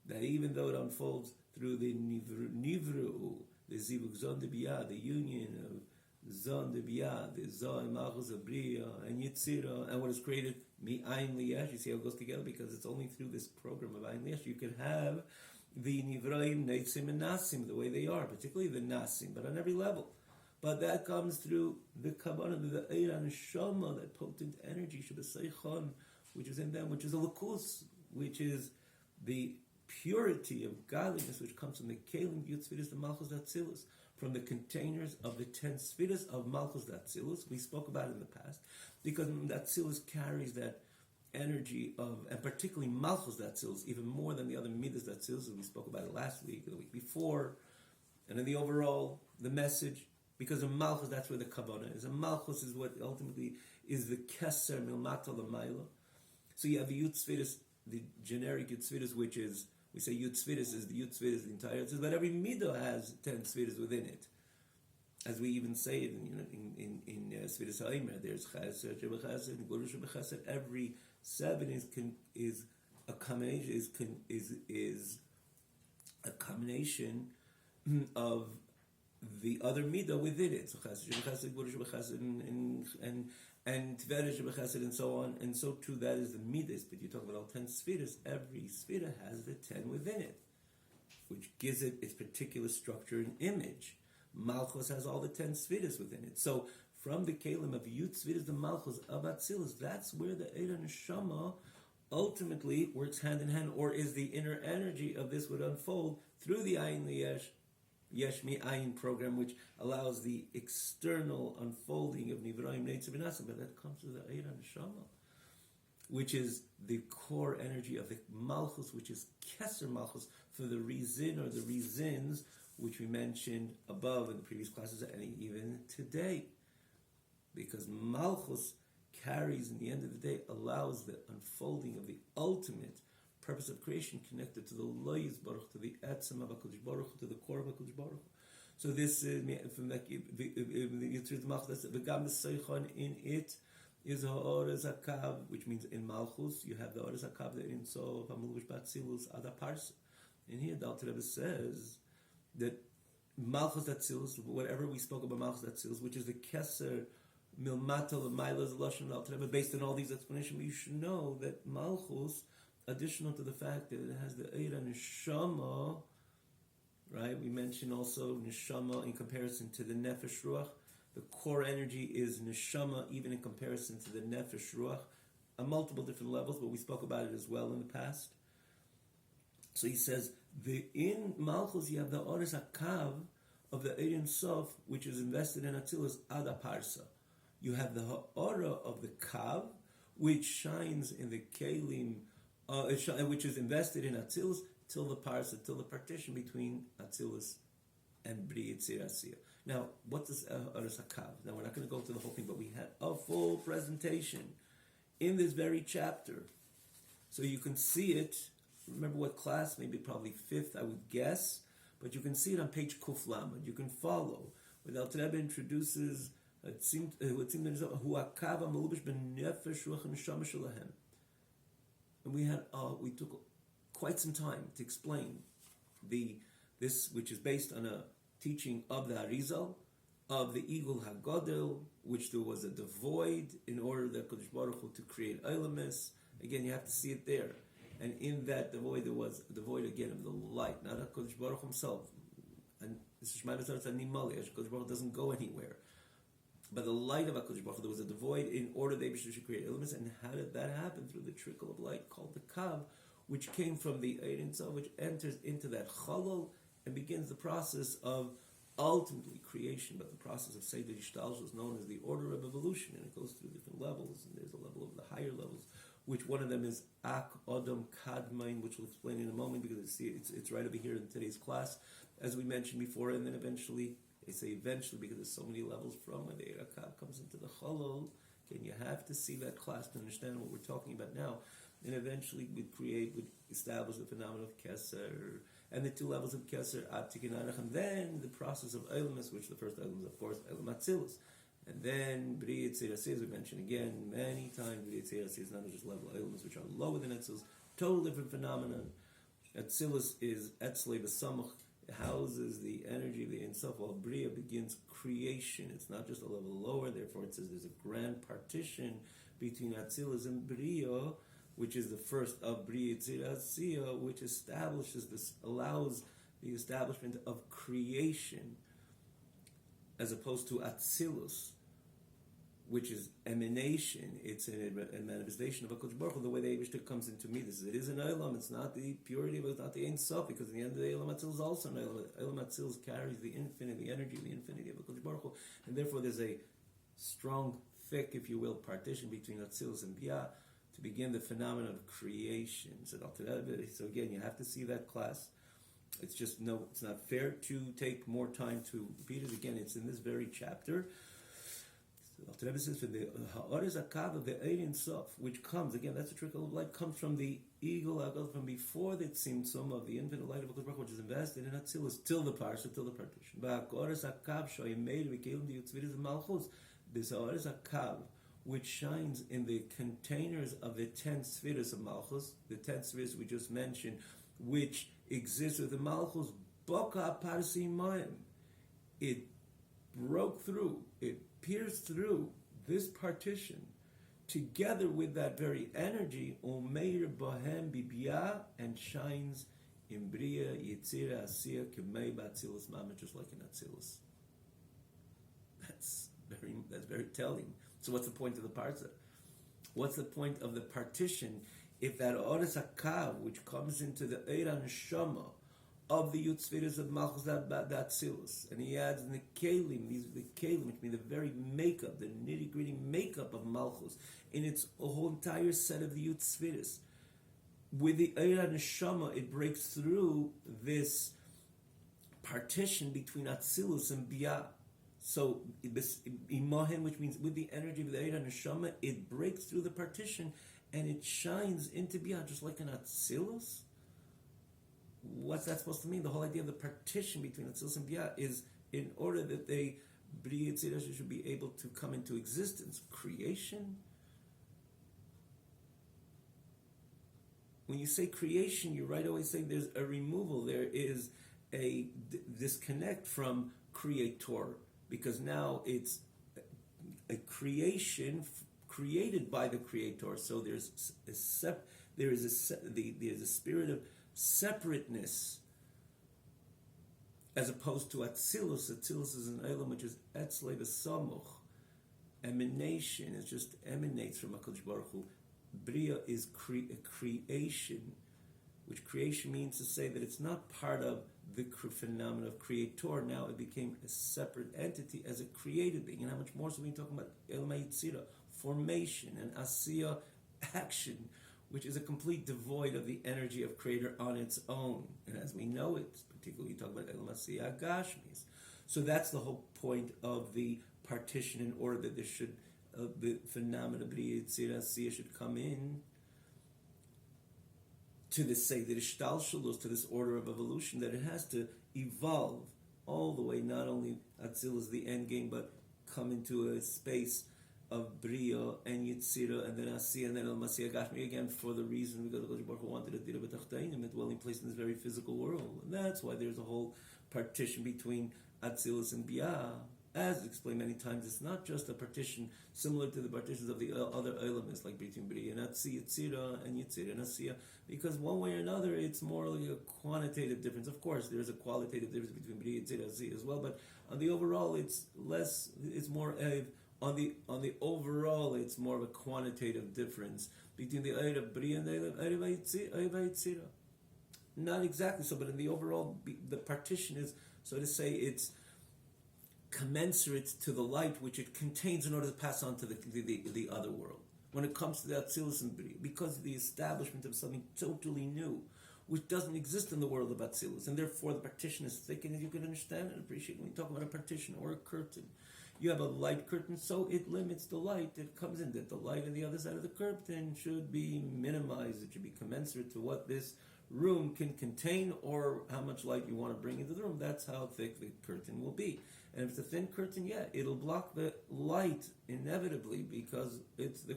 That even though it unfolds through the Nivru, the Zivug Zon de Biyah, the union of Zon de Biyah, the Zon Malchus of Bria, and Yitzira, and what is created, Mi Ayin Liyash. You see how it goes together? Because it's only through this program of Ayin Liyash you can have the Nivraim, Neitzim, and Nasim, the way they are, particularly the Nasim, but on every level. But that comes through the Kabbalah, the Eira Neshama, that potent energy, Shebeseichon, which is in them, which is a Lakus, which is the purity of godliness, which comes from the Kelim, Yud Sfidas, the Malchus Datzilus, from the containers of the 10 Sfidas of Malchus Datzilus. We spoke about it in the past, because Datzilus carries that energy of, and particularly Malchus Datzilus, even more than the other Midas Datzilus. We spoke about it last week, or the week before, and in the overall, the message, because of Malchus, that's where the Kavanah is. And Malchus is what ultimately is the Keser Milmata Lamaila. So you have the Yud Sfidas, the generic Yud Sfidas, which is, we say Yud Sfidas is the Yud Sfidas, the entire Yud Sfidas, but every Midah has 10 Sfidas within it. As we even say it in Sfidas HaImer, there's Chesed, Sheba Chesed, Guru Sheba Chesed. Every 7 is a combination, is a combination of the other midah within it. So Chesed, Sheba Chesed, Guru Sheba Chesed, and Tveret Sheba Chesed, and so on. And so too, that is the midas. But you talk about all 10 Sfidas. Every Sfida has the 10 within it, which gives it its particular structure and image. Malchus has all the 10 Sfidas within it. So from the Kalim of Yud Sfidas, the Malchus of Atzilus, that's where the Eira Neshama ultimately works hand in hand, or is the inner energy of this would unfold through the Ayin Liyesh, Yesh Mi Ayin program, which allows the external unfolding of Nivraim Neitzim and Nasim, but that comes to the Eira Neshama, which is the core energy of the Malchus, which is Keser Malchus for the Rizin or the Rizins, which we mentioned above in the previous classes, and even today. Because Malchus carries, in the end of the day, allows the unfolding of the ultimate purpose of creation connected to the Loyis Baruch, to the Etzem of HaKadosh Baruch Hu, to the core of HaKadosh Baruch Hu. So this is from the Yitzrit Malchus, the Gam Seichon in it is Ha'orez HaKav, which means in Malchus, you have the Ha'orez HaKav, the Ein Sof, HaMulush Batzilus, Ada Parsa. And here the Alter Rebbe says that Malchus Datzilus, whatever we spoke about Malchus Datzilus, which is the Keser Milmata L'Maila Zloshen Alter Rebbe, based on all these explanations, you should know that Malchus, additional to the fact that it has the Eira Neshama, right? We mentioned also Neshama in comparison to the Nefesh Ruach. The core energy is Neshama, even in comparison to the Nefesh Ruach, on multiple different levels, but we spoke about it as well in the past. So he says, in Malchus you have the Oris HaKav of the Ein Sof, which is invested in Atzilus Ad Parsa. You have the Ha'ara of the Kav, which shines in the Kelim, which is invested in Atzilus till the Parsa, till the partition between Atzilus and Bri Yitzir Asiyah. Now, what does Ha'aras HaKav? Now, we're not going to go through the whole thing, but we had a full presentation in this very chapter. So you can see it. Remember what class? Maybe probably 5th, I would guess. But you can see it on page Kuf Lamed. You can follow. Where the Alter Rebbe introduces what seemed Hu Akava Malubish Ben Nefesh Ruach Neshama Shalahem. And we took quite some time to explain this, which is based on a teaching of the Arizal, of the Igul HaGodel, which there was a devoid in order that Kodesh Baruch Hu to create Eilamis. Again, you have to see it there. And in that devoid, there was a devoid again of the light, not HaKadosh Baruch Hu himself. And this is Shema B'Zar Tzad Nimali, HaKadosh Baruch Hu doesn't go anywhere. But the light of HaKadosh Baruch Hu, there was a devoid in order they should create elements. And how did that happen? Through the trickle of light called the Kav, which came from the Ein Sof, which enters into that Chalal and begins the process of ultimately creation. But the process of Seder Ishtalsh is known as the order of evolution, and it goes through different levels. And there's a level of the higher levels, which one of them is Ak Odom Kadmain, which we'll explain in a moment because it's right over here in today's class, as we mentioned before, and then eventually, they say eventually because there's so many levels from when the Erakab comes into the Cholol, and you have to see that class to understand what we're talking about now, and eventually would establish the phenomenon of Keser, and the 2 levels of Keser, Atik and Arach, and then the process of Eilamis, which the first Eilam is, of course, Eilam Atzilus. And then Bri Yitzir Asiyah, as we mentioned again many times, Bri Yitzir Asiyah is not just level elements which are lower than Atzilus, total different phenomenon. Atzilus is Etzlei B'Samach, houses the energy of the Ein Sof, while Bria begins creation. It's not just a level lower, therefore it says there's a grand partition between Atzilus and Bria, which is the first of Bri Yitzir Asiyah, which allows the establishment of creation, as opposed to Atzilus, which is emanation. It's a manifestation of HaKadosh Baruch Hu, the way the Eibishter comes into me. It is an Eilam. It's not the purity, but it's not the Ein Sof, because at the end of the day, Eilam Atzilus is also an Eilam. Eilam Atzilus carries the infinite, the energy, the infinity of HaKadosh Baruch Hu, and therefore there's a strong, thick, if you will, partition between Atzilus and Bia to begin the phenomenon of creation. So again, you have to see that class. It's not fair to take more time to repeat it again. It's in this very chapter. So Rebbe says, for the Ha'aras HaKav of the Ein Sof, which comes, again, that's a trickle of light, comes from the Eagle HaGol, from before the Tzimtzum of the infinite light of HaKadosh Baruch Hu, which is invested in Atzilus, till the Parsha, till the partition. Ha'aras HaKav shoyimei v'kelim di'utzviris of Malchus. This Ha'aras HaKav, which shines in the containers of the 10 Sfiras of Malchus, the 10 Sfiras we just mentioned, which exists with the Malchus, Boka Parsi Mayim. It broke through, it pierced through this partition, together with that very energy, Omeir Bohem Bibia, and shines in Bria, Yitzira, Asiyah, Kemei B'Atzilus Mama, just like in Atzilus. That's very telling. So what's the point of the parza? What's the point of the partition if that Ha'aras HaKav, which comes into the Eira Neshama of the Yutzviras of Malchus Atzilus, and he adds in the Kelim, the Kelim, which mean the very makeup, the nitty-gritty makeup of Malchus, in its whole entire set of the Yutzviras. With the Eira Neshama, it breaks through this partition between Atzilus and Bia. So, Imahen, which means with the energy of the Eira Neshama, it breaks through the partition and it shines into Bia, just like an Atzilus. What's that supposed to mean? The whole idea of the partition between Atzilus and Bia is in order that they, Bri Yitzir should be able to come into existence. Creation? When you say creation, you right away say there's a removal. There is a disconnect from Creator, because now it's a creation created by the Creator. So there's a spirit of separateness, as opposed to Atzilus. Atzilus is an Eilam which is Etzlei V'Samuch. Emanation, it just emanates from HaKadosh Baruch Hu. Bria is creation, which creation means to say that it's not part of the phenomena of creator. Now it became a separate entity as a created being. And how much more so we talking about Elam HaYetzira, formation and Asiya, action, which is a complete devoid of the energy of creator on its own. And as we know it, particularly you talk about Elam Asiya Gashmis. So that's the whole point of the partition, in order that there should, the phenomena B'riya Yetzira Asiya should come in to this, say, the ishtalshalos, to this order of evolution, that it has to evolve all the way, not only Atzil is the end game, but come into a space of Bria and Yitzira, and then Asiya, and then El Masiyah Gashmi, again, for the reason because the Baruch Hu wanted a Dira B'Tachtainim, a dwelling place in this very physical world. And that's why there's a whole partition between Atzilus and Bia. As explained many times, it's not just a partition similar to the partitions of the other elements, like between Bria and Yitzira and Yitzira and Asiya, because one way or another, it's more like a quantitative difference. Of course, there's a qualitative difference between Bria, Yitzira, and Asiya as well, but on the overall, it's more on the overall, it's more of a quantitative difference between the Eir of Bria and the Eir of Yitzira. Not exactly so, but in the overall, the partition is, so to say, it's commensurate to the light which it contains in order to pass on to the other world. When it comes to the Atzilus and Bria, because of the establishment of something totally new, which doesn't exist in the world of Atzilus, and therefore the partition is thick, and as you can understand and appreciate when you talk about a partition or a curtain, you have a light curtain, so it limits the light that comes in, that the light on the other side of the curtain should be minimized, it should be commensurate to what this room can contain or how much light you want to bring into the room. That's how thick the curtain will be. And if it's a thin curtain, it'll block the light inevitably, because the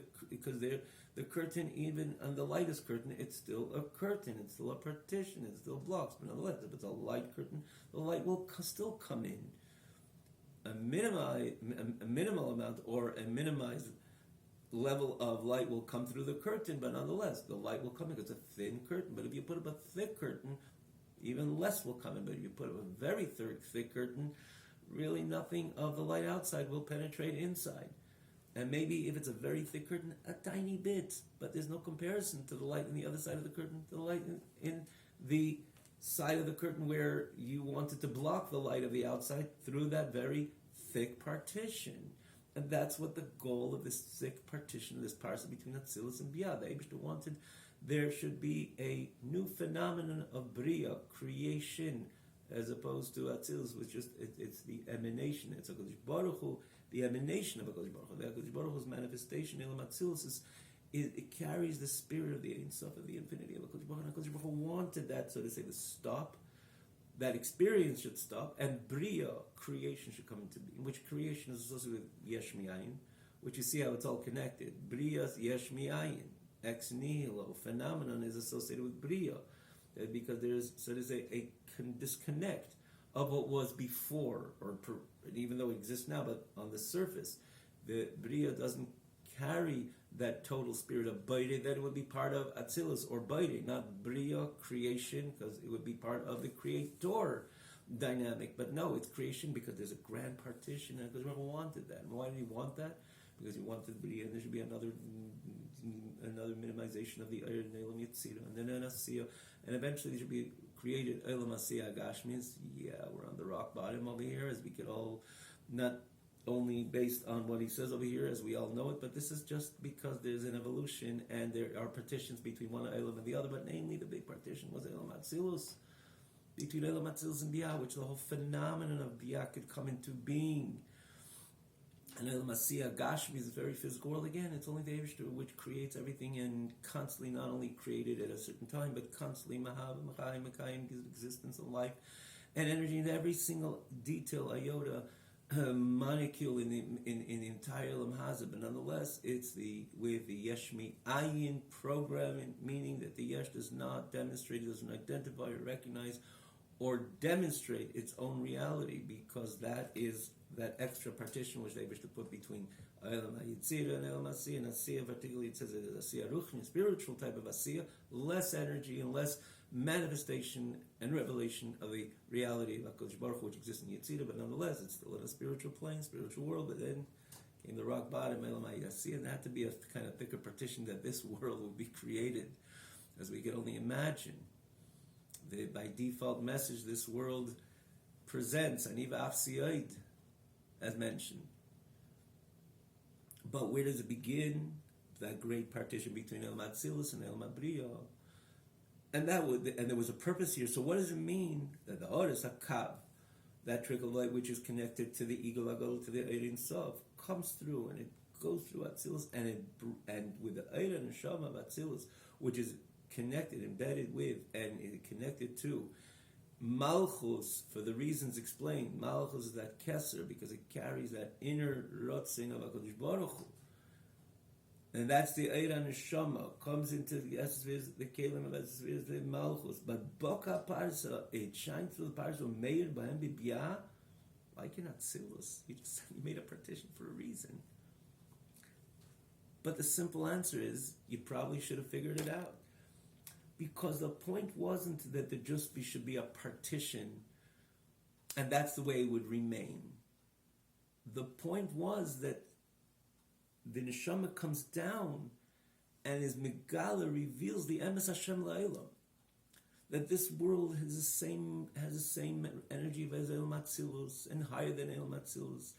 curtain, even on the lightest curtain, it's still a curtain, it's still a partition, it still blocks. But nonetheless, if it's a light curtain, the light will still come in. A minimal amount or a minimized level of light will come through the curtain, but nonetheless, the light will come in because it's a thin curtain. But if you put up a thick curtain, even less will come in. But if you put up a very thick curtain, really nothing of the light outside will penetrate inside. And maybe if it's a very thick curtain, a tiny bit, but there's no comparison to the light on the other side of the curtain, to the light in the side of the curtain where you wanted to block the light of the outside through that very thick partition. And that's what the goal of this thick partition, this parcel between Atzilus and Bia. The Eibishter wanted there should be a new phenomenon of Bria, creation, as opposed to Atzilus, which it's the emanation. It's HaKadosh Baruch Hu, the emanation of HaKadosh Baruch Hu. The HaKadosh Baruch Hu's manifestation, Elam Atzilus, it carries the spirit of the Ein Sof, of the infinity of HaKadosh Baruch Hu. HaKadosh Baruch Hu wanted that, so to say, to stop. That experience should stop, and Bria, creation, should come into being, which creation is associated with Yesh Mi'ayin, which you see how it's all connected. Bria's Yesh Mi'ayin, ex nihilo, phenomenon is associated with Bria, because there's, so to say, a disconnect of what was before, even though it exists now, but on the surface, the Bria doesn't carry that total spirit of Baire, that it would be part of Atzilus or Baire, not Bria, creation, because it would be part of the creator dynamic. But no, it's creation because there's a grand partition, and because Baruch wanted that. And why did he want that? Because he wanted Bria, and there should be another minimization of the Eir and Elam Yitzira, and then an Asiya, and eventually there should be created Elam Asiya Gashmis. We're on the rock bottom over here, as we could all, not only based on what he says over here, as we all know it, but this is just because there's an evolution and there are partitions between one Elam and the other, but namely the big partition was Elam Atzilus, between Elam Atzilus and Bia, which the whole phenomenon of Bia could come into being. And Elam Asiya Gashmi is a very physical world. Again, it's only the Eibishter which creates everything, and constantly not only created at a certain time, but constantly Makayim gives existence and life and energy in every single detail, iota, molecule in the entire Elam Hazeh. But nonetheless, it's with the Yesh Mi'ayin programming, meaning that the Yesh does not demonstrate, doesn't identify or recognize or demonstrate its own reality, because that is that extra partition which they wish to put between Elam HaYetzira and Elam Asiya. And Asiya, particularly, it says it is Asiya Ruchni, spiritual type of Asiya, less energy and less manifestation and revelation of the reality of HaKadosh Baruch Hu, which exists in Yetzirah, but nonetheless, it's still in a spiritual plane, spiritual world. But then came the rock bottom, Elam HaYetzirah, and there had to be a kind of thicker partition that this world would be created, as we can only imagine. the by default message this world presents, Aniva Afsiyoid, as mentioned. But where does it begin? That great partition between El Matzilus and El Mabriya. And there was a purpose here. So what does it mean that the Oris HaKav, that trickle of light which is connected to the Igul Agol, to the Eirin Sof, comes through and it goes through Atzilus, and with the Eirin Neshama of Atzilus, which is connected, embedded with, and connected to Malchus, for the reasons explained. Malchus is that Keser, because it carries that inner Rotzing of HaKadosh Baruch Hu. And that's the Eiran Neshama, comes into the Esviz, the Kelim of Esviz, the Malchus. But Boka Parsa, it shines through the Parsa, Meir Bahem Bibiyah. Like you're not Silus. You made a partition for a reason. But the simple answer is, you probably should have figured it out. Because the point wasn't that there just should be a partition, and that's the way it would remain. The point was that the neshama comes down and is megala, reveals the emes Hashem la'elam. That this world has the same energy as El Matzilus and higher than El Matzilus.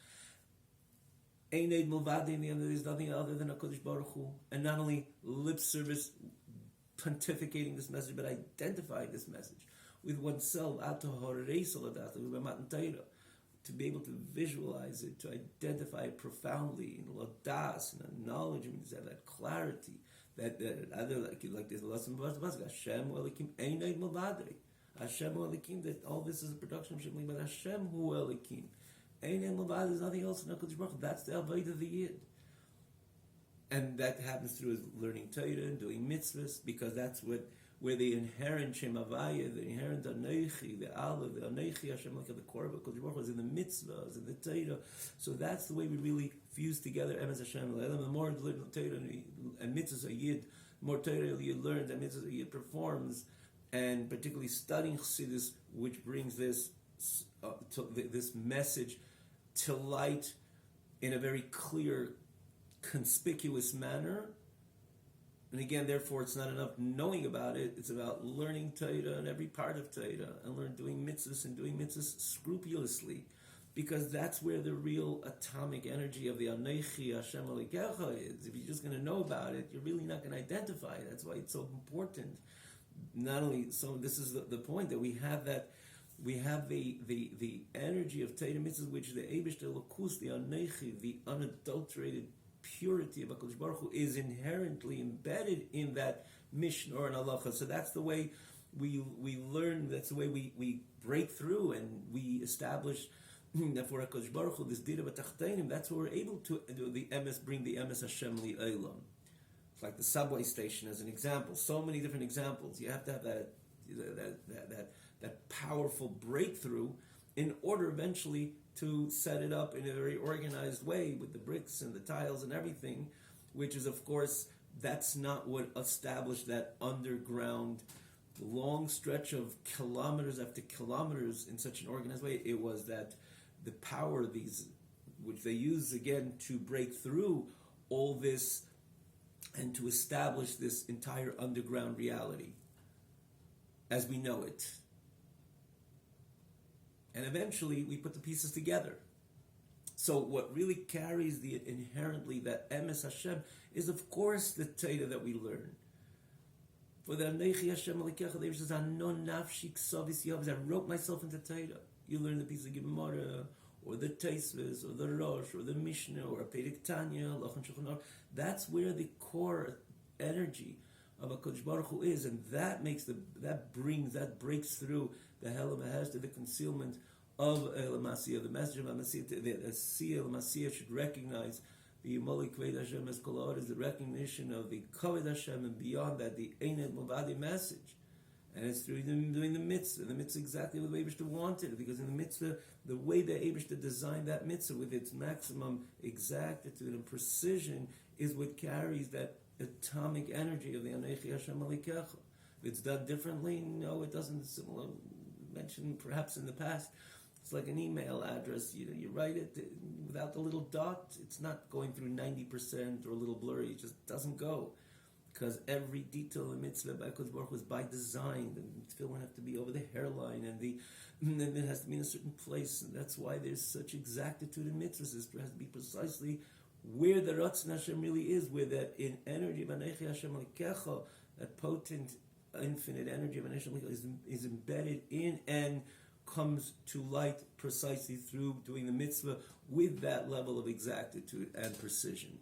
Eined Mulvadi, in the end, there's nothing other than HaKadosh Baruch Hu. And not only lip service, pontificating this message, but identifying this message with oneself, to be able to visualize it, to identify it profoundly in ladas and acknowledgement, to have that clarity, that other like this lesson of Hashem hu Elikim einay milvadei, Hashem hu Elikim, that all this is a production of Hashem, but Hashem hu Elikim einay milvadei, there's nothing else in HaKadosh Baruch Hu. That's the avodah of the Yid. And that happens through learning Torah and doing mitzvahs, because that's where the inherent Shem Havaya, the inherent Anochi, the Aleph, the Anochi Hashem, like the core of HaKadosh Baruch Hu, is in the mitzvahs, in the Torah. So that's the way we really fuse together Emes Hashem. The more Torah and mitzvahs a Yid, the more Torah a Yid learns, and mitzvahs a Yid performs, and particularly studying Chassidus, which brings this message to light in a very clear, conspicuous manner. And again, therefore, it's not enough knowing about it. It's about learning Torah and every part of Torah, and doing mitzvahs scrupulously, because that's where the real atomic energy of the Anechi Hashem Alikecha is. If you're just going to know about it, you're really not going to identify it. That's why it's so important. Not only so, this is the point that we have the energy of Torah mitzvahs, which the Eibush, the Lokus, the Anechi, the unadulterated purity of HaKadosh Baruch Hu is inherently embedded in that Mishnah or an halacha. So that's the way we learn, that's the way we break through, and we establish that for HaKadosh Baruch Hu, this Dira B'Tachteinim, that's where we're able to do the emes, bring the emes Hashem Li'olam. It's like the subway station as an example. So many different examples. You have to have that powerful breakthrough in order eventually to set it up in a very organized way with the bricks and the tiles and everything, which is, of course, that's not what established that underground long stretch of kilometers after kilometers in such an organized way. It was that the power of these, which they use again to break through all this and to establish this entire underground reality as we know it. And eventually we put the pieces together. So what really carries the inherently that emes Hashem is, of course, the Torah that we learn. For the Anechi Hashem Alikecha, there says, Anon nafshi ksavis yavis, I wrote myself into Torah. You learn the piece of Gemara, or the Teisves, or the Rosh, or the Mishnah, or a Perek Tanya, Lachan Shulchan Aruch. That's where the core energy of HaKadosh Baruch Hu is, and that breaks through the Helam Hahaz to the concealment of El Masiyah. The message of El Masiyah, the El Masiyah should recognize the Yimoli Kved Hashem as Kol is the recognition of the Kavod Hashem, and beyond that, the Eined Mulvadi message. And it's through doing the mitzvah. The mitzvah exactly what the Eibishter wanted, because in the mitzvah, the way the Eibishter designed that mitzvah with its maximum exactitude and precision is what carries that atomic energy of the Anechi Hashem Alikecha. If it's done differently, no, it doesn't. Similar mentioned perhaps in the past, it's like an email address. You write it without the little dot. It's not going through 90% or a little blurry. It just doesn't go. because every detail in mitzvah by Kodesh Baruch Hu is by design. The tefillin have to be over the hairline, and it has to be in a certain place, and that's why there's such exactitude in mitzvahs. It has to be precisely where the Ratzon Hashem really is, where that in energy of Anechi Hashem Likecha, that potent, infinite energy of Anechi Hashem Likecha is embedded in and comes to light precisely through doing the mitzvah with that level of exactitude and precision.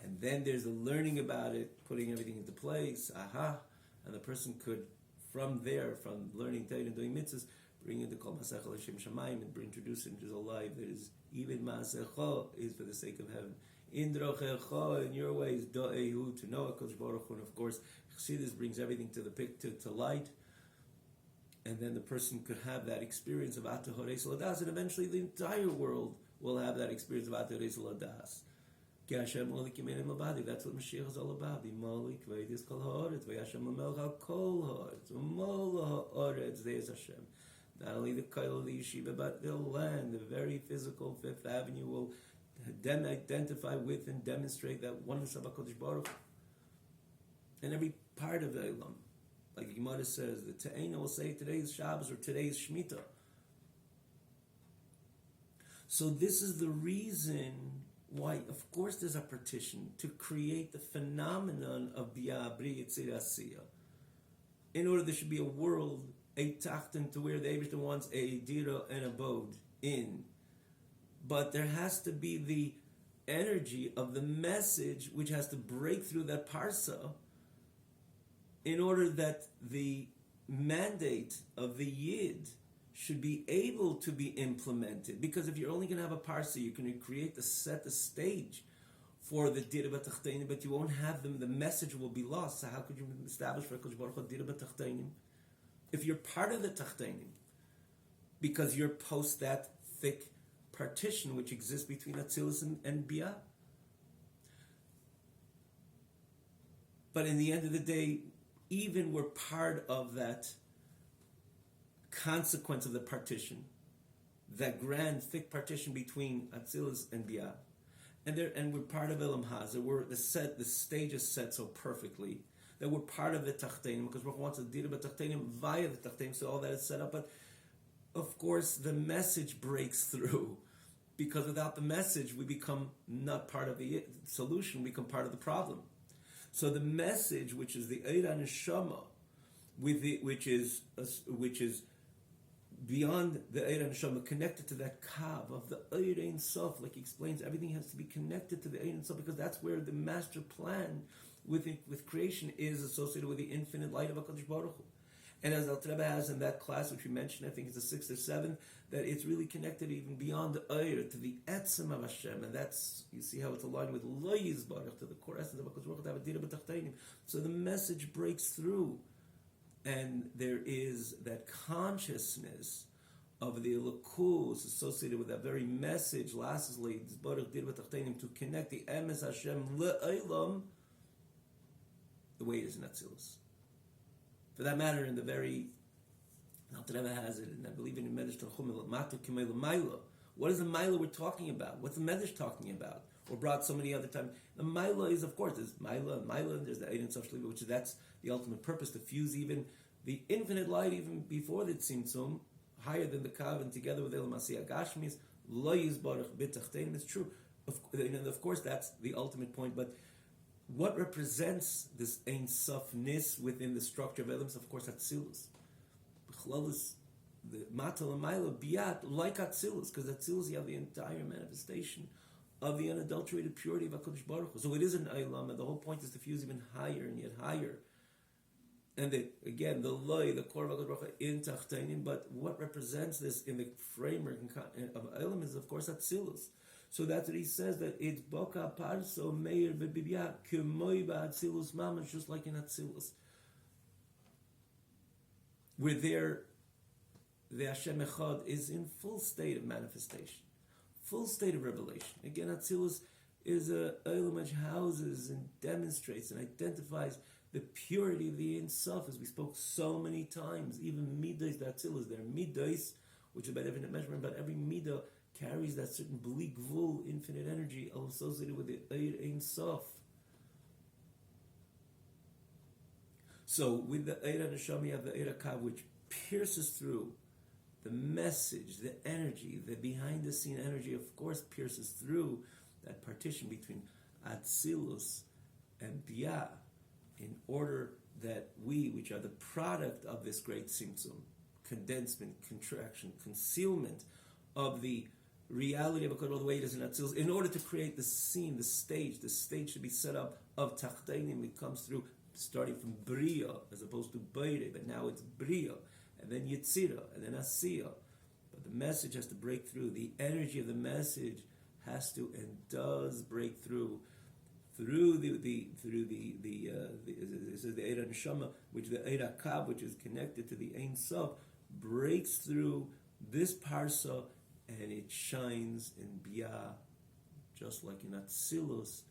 And then there's a learning about it, putting everything into place, and the person could, from there, from learning Torah and doing mitzvahs, bring into Kol Masecha L'Shem Shamayim and introduce it into his life. That is, even Masecha is for the sake of heaven. In Drochecha, in your ways, Do'ehu, to know HaKadosh Baruch Hu, and of course, Chassidus brings everything to the picture, to light, and then the person could have that experience of Ata Horeis Ladas, and eventually the entire world will have that experience of Ata Horeis Ladas. That's what Mashiach is all about. The Malik Veidis Kol Haaretz, V'Yashem L'Melech Kol Haaretz, V'Mol Haaretz. There's Hashem. Not only the Koil of the Yeshiva, but the land, the very physical Fifth Avenue will then identify with and demonstrate that oneness of HaKadosh Baruch Hu. And every part of the Eilam. Like the Gemara says, the Te'ena will say today's Shabbos or today's Shemitah. So this is the reason why, of course, there's a partition to create the phenomenon of Biyah Bri Yitzir Asiyah. In order there should be a world, a Tachton, to where the Eibishter wants a Dira and abode in. But there has to be the energy of the message which has to break through that parsa in order that the mandate of the Yid should be able to be implemented. Because if you're only going to have a parsa, you're going to create the stage for the Dira B'Tachtenim, but you won't have them, the message will be lost. So how could you establish for HaKadosh Baruch Hu Dira B'Tachtenim? If you're part of the Tachtenim, because you're post that thick partition which exists between Atzilus and Biyah. But in the end of the day, even we're part of that consequence of the partition, that grand thick partition between Atzilus and Biyah, and we're part of Elam Hazah. The stage is set so perfectly that we're part of the Tachtenim, because Baruch wants to deal with Tachtenim via the Tachtenim, so all that is set up. But of course, the message breaks through, because without the message, we become not part of the solution; we become part of the problem. So the message, which is the Eira Neshama, which is beyond the Eira Neshama, connected to that Kav of the Eira Ein Sof, like he explains, everything has to be connected to the Eira Ein Sof, because that's where the master plan with creation is associated with the infinite light of HaKadosh Baruch Hu. And as Al Rebbe has in that class, which we mentioned, I think it's the 6th or 7th, that it's really connected even beyond the Eira to the Etzem of Hashem, and that's, you see how it's aligned with Lo Yizbarach, to the core essence of HaKadosh Baruch Hu, to have a Dira B'Tachtenim. So the message breaks through, and there is that consciousness of the Elokus associated with that very message, lastly, to connect the Emes Hashem Le'olam the way it is in Atzilus. For that matter, in the very, Al Rebbe has it, and I believe in the Medrash Tanchum, Matu Kimei L'Maila. What is the Maila we're talking about? What's the Medrash talking about? Or brought so many other times. The Maila is, of course, there's Maila, and there's the Ein Sof Shliva, which is, that's the ultimate purpose, to fuse even the infinite light, even before the Tzimtzum, higher than the Kav, and together with Elam Asiyah Gashmis, Lo Yizbarach B'Tachtenim. It's true. Of course, that's the ultimate point, but what represents this Ein Sofness within the structure of Elam? Of course, Atzilus. B'chlal the Matal and Milo Biyat, like Atzilus, because Atzilus you have the entire manifestation of the unadulterated purity of HaKadosh Baruch Hu. So it is an Eilam, and the whole point is to fuse even higher and yet higher. And again, the loy, the core of HaKadosh Baruch Hu in Tachtenim, but what represents this in the framework of Eilam is, of course, Atzilus. So that's what he says, that it's Boka Parso Meir B'Bibya K'moy Ba'Atzilus Mamash, just like in Atzilus. Where there, the Hashem Echad is in full state of manifestation, full state of revelation. Again, Atzilus is a Eilam which houses and demonstrates and identifies the purity of the Ein Sof, as we spoke so many times. Even Midas, the Atzilus, there are Midas, which is about infinite measurement, but every Midah carries that certain bli gvul, infinite energy associated with the Ein Sof. So with the Eira Neshama, you have the Eira Kav, which pierces through the message, the energy, the behind-the-scene energy, of course, pierces through that partition between Atzilus and Biyah, in order that we, which are the product of this great Tzimtzum, condensement, contraction, concealment of the reality of a all the way it is in Atzilus, in order to create the scene, the stage should be set up of Tachtainim. It comes through, starting from Bria, as opposed to Beire, but now it's Bria, and then Yetzira, and then Asiya. But the message has to break through. The energy of the message has to and does break through the Eira Neshama, which the Eira Kav, which is connected to the Ein Sof, breaks through this parsa, and it shines in Biyah, just like in Atzilus,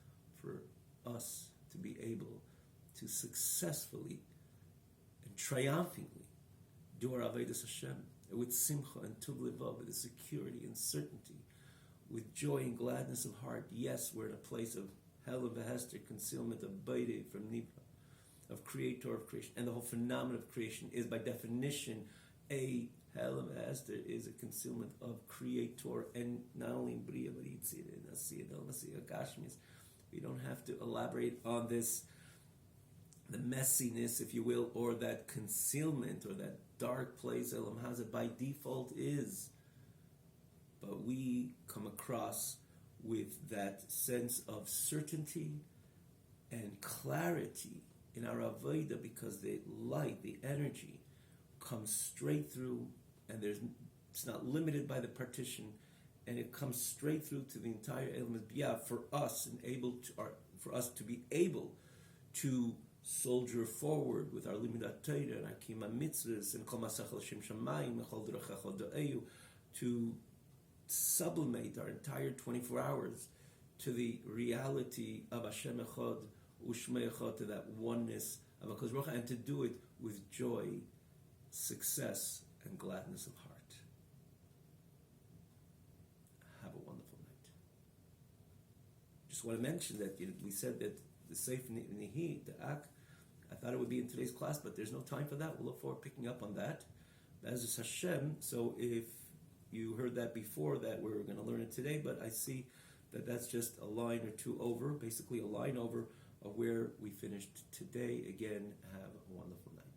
for us to be able to successfully and triumphantly do our Avodas Hashem with simcha and tuv levav, with security and certainty, with joy and gladness of heart. Yes, we're in a place of hell and vehester, concealment of Beire from Nivra, of creator of creation. And the whole phenomenon of creation is by definition a hell and vehester, is a concealment of creator, and not only in Bria, but Yitzir, and Asiyah, Asiyah, Gashmis. We don't have to elaborate on this, the messiness, if you will, or that concealment, or that dark place Elam Hazah by default is. But we come across with that sense of certainty and clarity in our Avodah, because the light, the energy, comes straight through, and it's not limited by the partition, and it comes straight through to the entire element Biyah for us, for us to be able to soldier forward with our Limudat Torah and our Kima Mitzvahs and Kol Masach L'Shem Shamayim and Chol D'Rachecha D'Eyu, to sublimate our entire 24 hours to the reality of Hashem Echad, Ushmei Echad, to that oneness of HaKadosh Baruch Hu, and to do it with joy, success, and gladness of heart. Have a wonderful night. Just want to mention that we said that the Seif Nihi, the Ak, I thought it would be in today's class, but there's no time for that. We'll look forward to picking up on that. As is Hashem, so if you heard that before, that we were going to learn it today, but I see that that's just a line or two over, basically a line over of where we finished today. Again, have a wonderful night.